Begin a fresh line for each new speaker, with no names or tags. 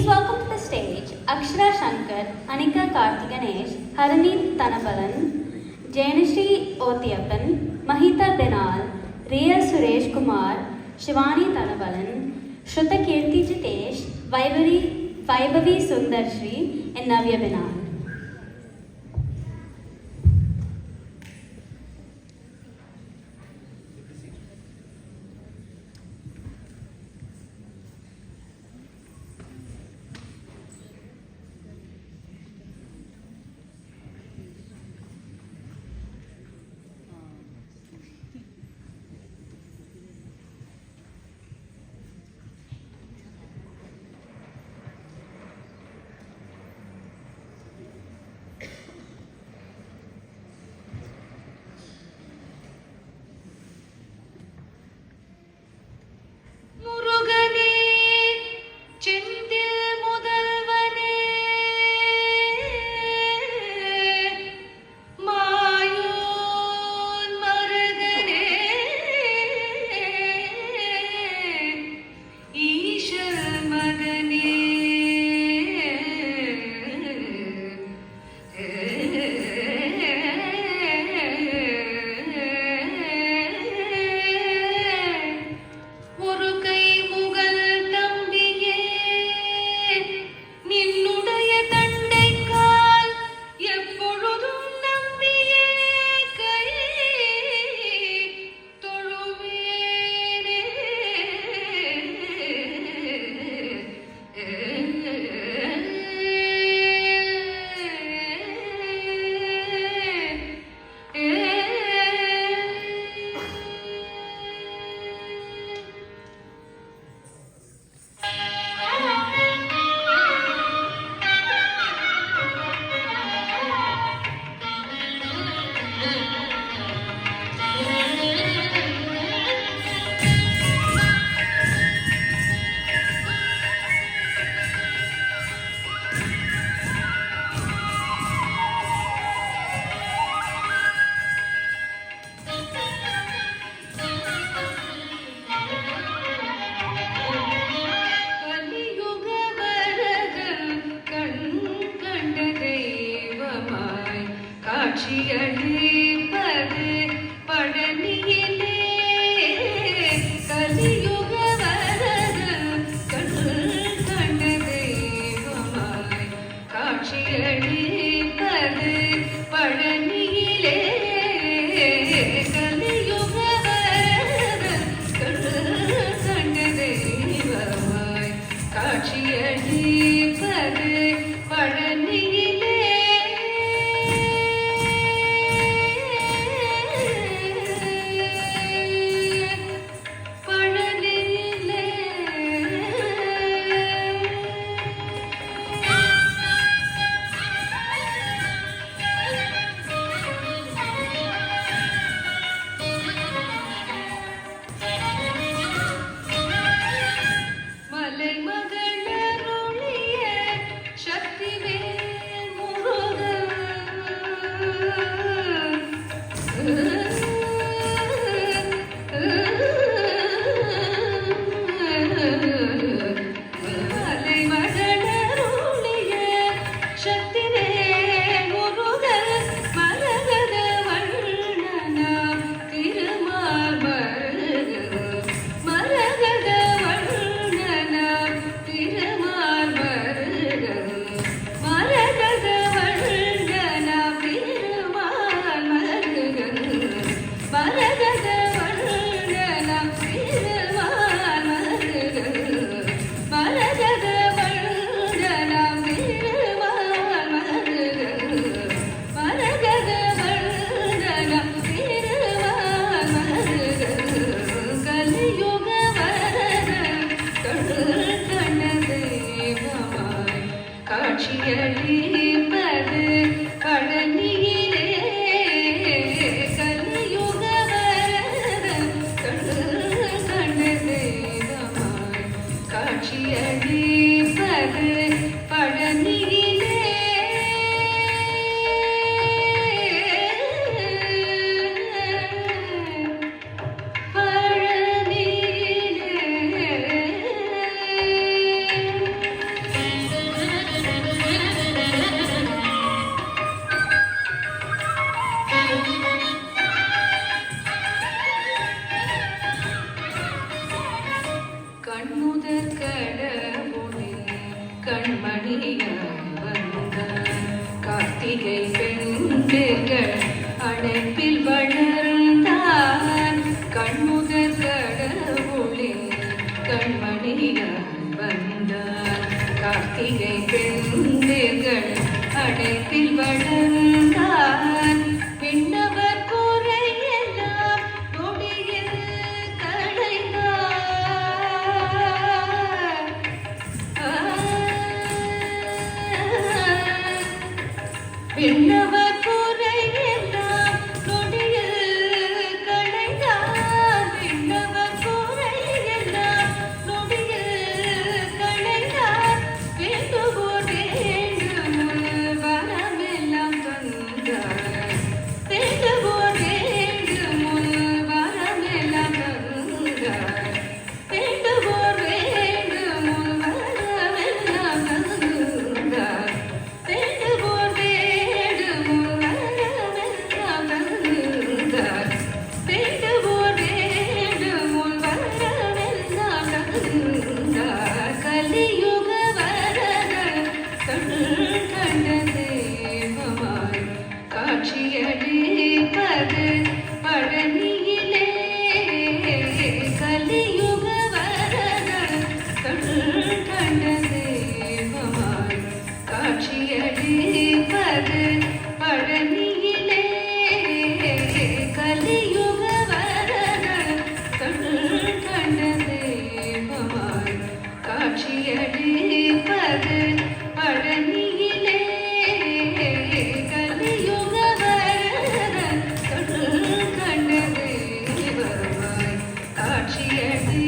Please welcome to the stage Akshara Shankar, Anika Karthikanesh, Haranit Tanabalan, Jayanashri Othiyappan, Mahita Denal, Riya Suresh Kumar, Shivani Tanabalan, Shruta Kirti Jitesh, Vaibhavi Sundarshri, and Navya Benal.
கண்மணியாய் வந்தான். கார்த்திகை பெண்கள் அணைப்பில் வளர்ந்தான். கண்முதற் கடவுளே கண்மணியாய் வந்தான். கார்த்திகை பெண்கள் அணைப்பில் வளர்ந்தான். விண்ணவர் குறையெல்லாம் நொடியில் களைந்தான். விண்ணவர் குறையெல்லாம் நொடியில் களைந்தான். விண்ணவர் குறையெல்லாம் நொடியில் களைந்தான். வேண்டுவோர் வேண்டுமுள் வரமெல்லாம் தந்தார். வேண்டுவோர் வேண்டுமுள் வரமெல்லாம் தந்தார். வேண்டுவோர் வேண்டுமுள் வரமெல்லாம் தந்தார். வேண்டுவோர் வேண்டுமுள் வரமெல்லாம் தந்தார். வேண்டுவோர் வேண்டுமுள் வரமெல்லாம் தந்தார். கலியுக வரத கண்ட தேவமாய் காட்சியளிப்பது பழனியிலே. கலியுக வரத கண்ட தேவமாய் காட்சியளிப்பது பழனியிலே. கலியுக வரத கண்ட தேவமாய் காட்சியளிப்பது பழனியிலே. கலியுக வரத கண்ட தேவமாய் காட்சியளி